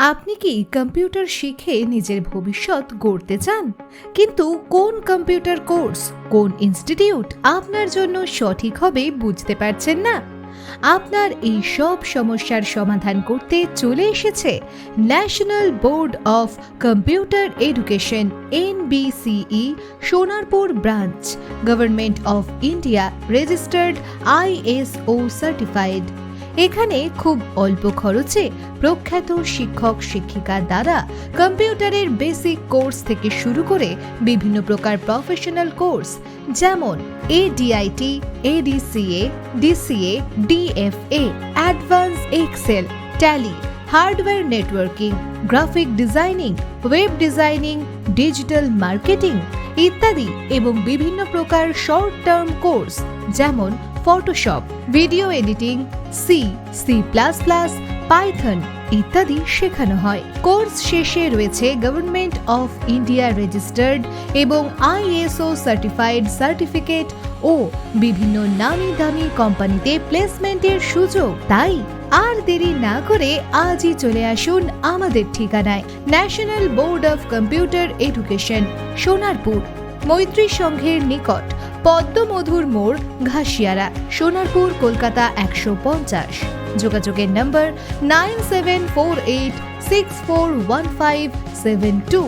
আপনি কি কম্পিউটার শিখে নিজের ভবিষ্যৎ গড়তে চান, কিন্তু কোন কম্পিউটার কোর্স, কোন ইনস্টিটিউট আপনার জন্য সঠিক হবে বুঝতে পারছেন না? আপনার এই সব সমস্যার সমাধান করতে চলে এসেছে national board of computer education NBCE Sonarpur branch, government of India registered ISO certified. এখানে খুব অল্প খরচে প্রখ্যাত শিক্ষক শিক্ষিকার দ্বারা কম্পিউটারের বেসিক কোর্স থেকে শুরু করে বিভিন্ন প্রকার প্রফেশনাল কোর্স যেমন ADIT, ADCA, DCA, DFA, advance Excel, Tally, hardware networking, graphic designing, web designing, digital marketing ইত্যাদি এবং বিভিন্ন প্রকার শর্ট টার্ম কোর্স যেমন Photoshop, video editing, C plus, Python ইত্যাদি শেখানো হয়। কোর্স শেষে রয়েছে গভর্নমেন্ট অফ ইন্ডিয়া রেজিস্টার্ড এবং ISO সার্টিফাইড সার্টিফিকেট ও বিভিন্ন নামি দামি কোম্পানিতে প্লেসমেন্টের সুযোগ। তাই আর দেরি না করে আজই চলে আসুন আমাদের ঠিকানায়, national board of computer education, Sonarpur, মৈত্রী সংঘের নিকট, পদ্মমধুর মোড়, ঘাসিয়ারা, সোনারপুর, কলকাতা 150। যোগাযোগের নম্বর 9748641572।